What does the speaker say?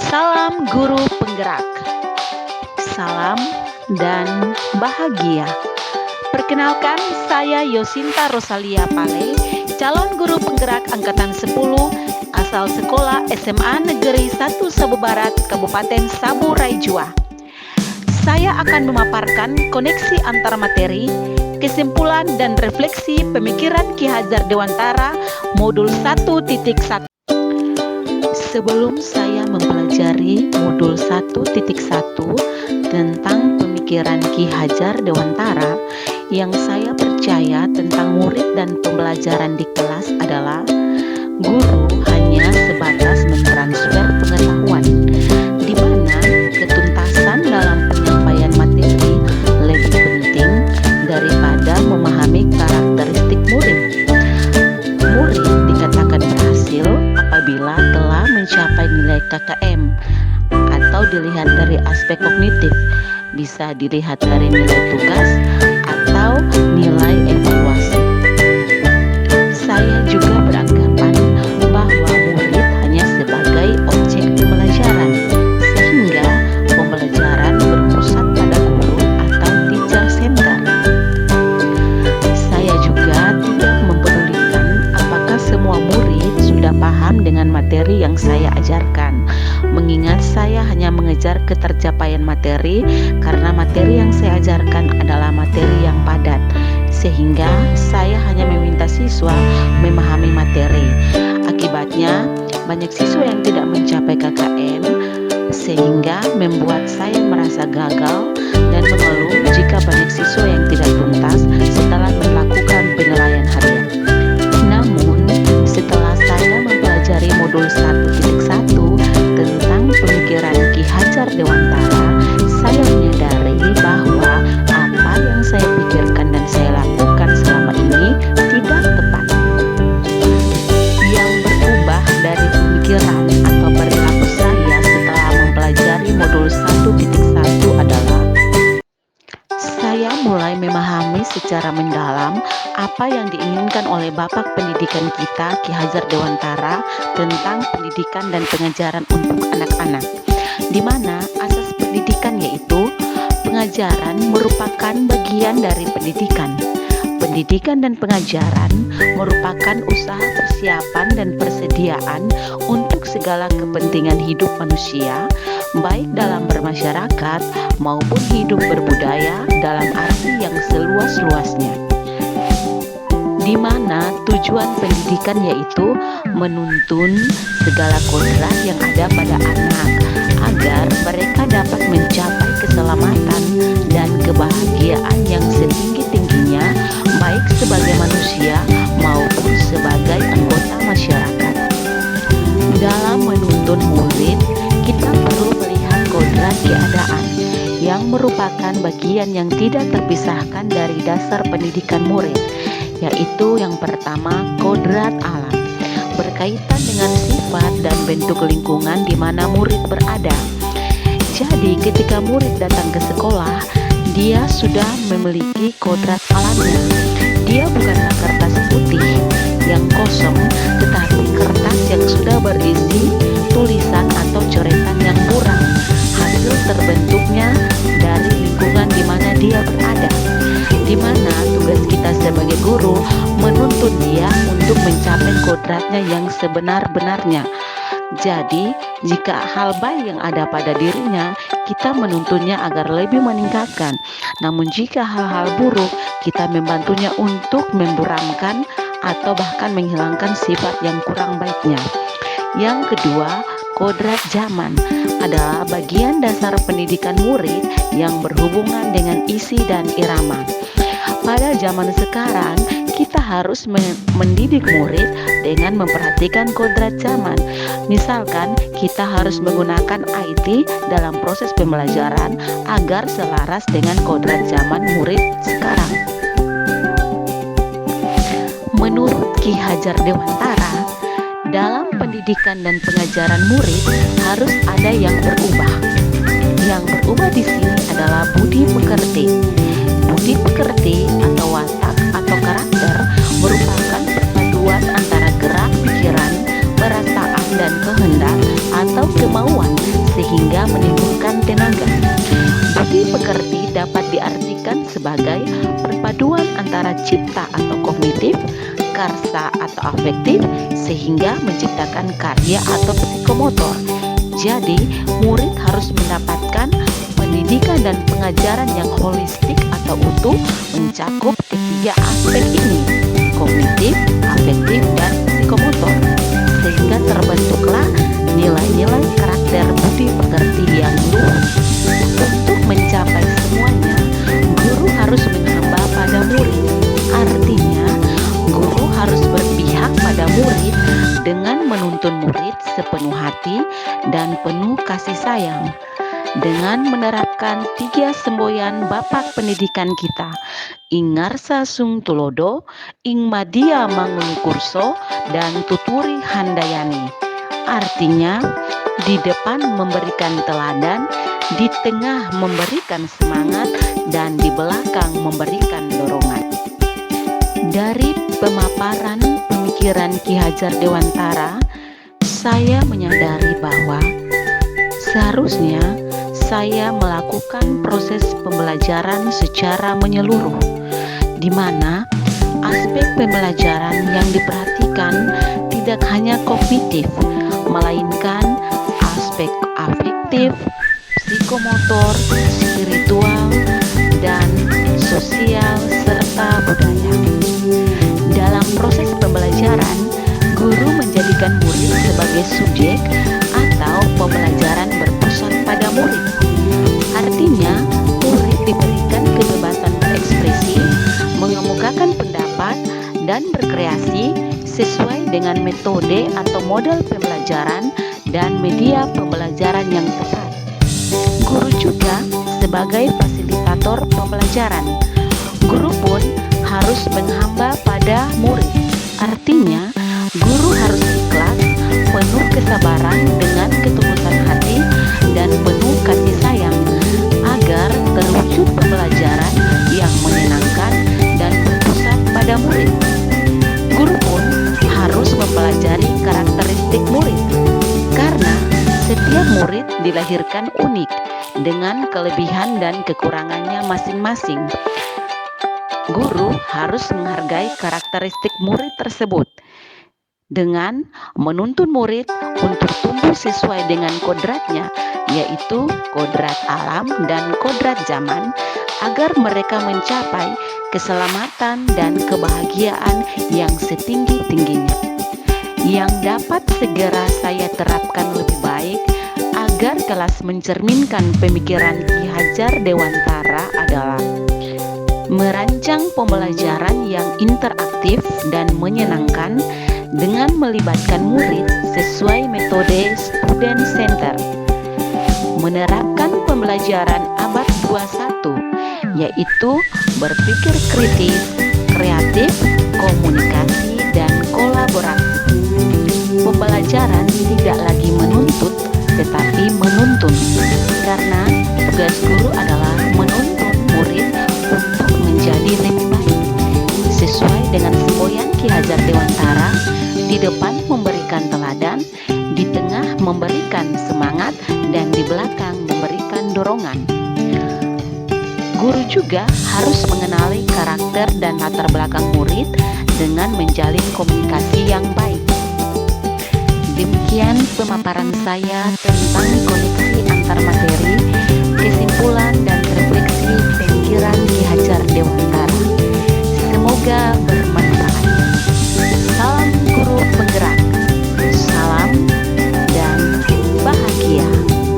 Salam guru penggerak, salam dan bahagia. Perkenalkan, saya Yosinta Rosalia Pale, calon guru penggerak angkatan 10 asal sekolah SMA Negeri 1 Sabu Barat, Kabupaten Sabu Raijua. Saya akan memaparkan koneksi antara materi, kesimpulan dan refleksi pemikiran Ki Hajar Dewantara modul 1.1. Sebelum saya mempelajari modul 1.1 tentang pemikiran Ki Hajar Dewantara, yang saya percaya tentang murid dan pembelajaran di kelas adalah guru hanya sebatas mentransfer pengetahuan, di mana ketuntasan dalam penyampaian materi lebih penting daripada memahami karakteristik murid. Murid dikatakan berhasil apabila telah mencapai nilai KKM atau dilihat dari aspek kognitif, bisa dilihat dari nilai tugas atau nilai evaluasi. Saya juga beranggapan bahwa murid hanya sebagai objek pembelajaran, sehingga pembelajaran berpusat pada guru atau teacher center. Saya juga tidak mempedulikan apakah semua murid sudah paham dengan materi yang saya ajarkan, mengingat saya hanya mengejar ketercapaian materi karena materi yang saya ajarkan adalah materi yang padat, sehingga saya hanya meminta siswa memahami materi. Akibatnya, banyak siswa yang tidak mencapai KKM, sehingga membuat saya merasa gagal dan mengeluh jika banyak siswa yang tidak tuntas setelah melakukan penilaian harian. Namun, setelah saya mempelajari modul 1.1 tentang pemikiran Ki Hajar Dewantara, saya menyadari bahwa apa yang saya pikirkan dan saya lakukan selama ini tidak tepat. Yang berubah dari pemikiran atau perilaku saya setelah mempelajari modul 1.1 adalah saya mulai memahami secara mendalam apa yang diinginkan oleh Bapak Pendidikan kita, Ki Hajar Dewantara, tentang pendidikan dan pengajaran untuk anak-anak, di mana asas pendidikan yaitu pengajaran merupakan bagian dari pendidikan. Pendidikan dan pengajaran merupakan usaha persiapan dan persediaan untuk segala kepentingan hidup manusia, baik dalam bermasyarakat maupun hidup berbudaya dalam arti yang seluas-luasnya, di mana tujuan pendidikan yaitu menuntun segala kodrat yang ada pada anak agar mereka dapat mencapai keselamatan dan kebahagiaan yang setinggi-tingginya, baik sebagai manusia maupun sebagai anggota masyarakat. Dalam menuntun murid, kita perlu melihat kodrat keadaan yang merupakan bagian yang tidak terpisahkan dari dasar pendidikan murid, yaitu yang pertama, kodrat alam, berkaitan dengan sifat dan bentuk lingkungan di mana murid berada. Jadi ketika murid datang ke sekolah, dia sudah memiliki kodrat alamnya. Dia bukanlah kertas putih yang kosong, tetapi kertas yang sudah berisi tulisan atau coretan yang muram, hasil terbentuknya dari lingkungan di mana dia berada, di mana tugas kita sebagai guru menuntun dia untuk mencapai kodratnya yang sebenar-benarnya. Jadi, jika hal baik yang ada pada dirinya, kita menuntunnya agar lebih meningkatkan. Namun jika hal-hal buruk, kita membantunya untuk memburamkan atau bahkan menghilangkan sifat yang kurang baiknya. Yang kedua, kodrat zaman adalah bagian dasar pendidikan murid yang berhubungan dengan isi dan irama. Pada zaman sekarang, kita harus mendidik murid dengan memperhatikan kodrat zaman. Misalkan, kita harus menggunakan IT dalam proses pembelajaran agar selaras dengan kodrat zaman murid sekarang. Menurut Ki Hajar Dewantara, dalam pendidikan dan pengajaran murid harus ada yang berubah. Yang berubah di sini adalah budi pekerti. Budi pekerti atau watak atau karakter merupakan perpaduan antara gerak pikiran, perasaan dan kehendak atau kemauan sehingga menimbulkan tenaga. Budi pekerti dapat diartikan sebagai perpaduan antara cipta atau kognitif, karsa atau afektif, sehingga menciptakan karya atau psikomotor. Jadi, murid harus mendapatkan pendidikan dan pengajaran yang holistik atau utuh mencakup ketiga aspek ini, kognitif, afektif, dan psikomotor, sehingga terbentuklah nilai-nilai karakter budi pekerti yang luhur. Untuk mencapai semuanya, guru harus menghamba pada murid. Artinya, guru harus berpihak pada murid dengan menuntun murid sepenuh hati dan penuh kasih sayang. Dengan menerapkan 3 semboyan bapak pendidikan kita, Ingarsa Sung Tulodo, Ing Madya Mangun Kurso, dan Tuturi Handayani. Artinya, di depan memberikan teladan, di tengah memberikan semangat, dan di belakang memberikan dorongan. Dari pemaparan pemikiran Ki Hajar Dewantara, saya menyadari bahwa seharusnya saya melakukan proses pembelajaran secara menyeluruh, di mana aspek pembelajaran yang diperhatikan tidak hanya kognitif, melainkan aspek afektif, psikomotor, spiritual, dan sosial, serta budaya. Dalam proses pembelajaran, guru menjadikan murid sebagai subjek atau pembelajaran berpusat pada murid. Artinya, murid diberikan kebebasan berekspresi, mengemukakan pendapat, dan berkreasi sesuai dengan metode atau model pembelajaran dan media pembelajaran yang tepat. Guru juga sebagai fasilitator pembelajaran. Guru pun harus menghamba pada murid. Artinya, guru harus ikhlas, penuh kesabaran dengan ketulusan hati, dan penuh kasih sayang, agar terwujud pembelajaran yang menyenangkan dan berpusat pada murid. Guru pun harus mempelajari karakteristik murid, karena setiap murid dilahirkan unik dengan kelebihan dan kekurangannya masing-masing. Guru harus menghargai karakteristik murid tersebut dengan menuntun murid untuk tumbuh sesuai dengan kodratnya, yaitu kodrat alam dan kodrat zaman, agar mereka mencapai keselamatan dan kebahagiaan yang setinggi-tingginya. Yang dapat segera saya terapkan lebih baik agar kelas mencerminkan pemikiran Ki Hajar Dewantara adalah merancang pembelajaran yang interaktif dan menyenangkan dengan melibatkan murid sesuai metode student center, menerapkan pembelajaran abad 21, yaitu berpikir kritis, kreatif, komunikasi, dan kolaborasi. Pembelajaran tidak lagi menuntut, tetapi menuntun, karena tugas guru adalah menuntun murid untuk menjadi lebih baik, sesuai dengan semboyan Ki Hajar Dewantara, di depan memberikan teladan, di tengah memberikan semangat, dan di belakang memberikan dorongan. Guru juga harus mengenali karakter dan latar belakang murid dengan menjalin komunikasi yang baik. Demikian pemaparan saya tentang koneksi antar materi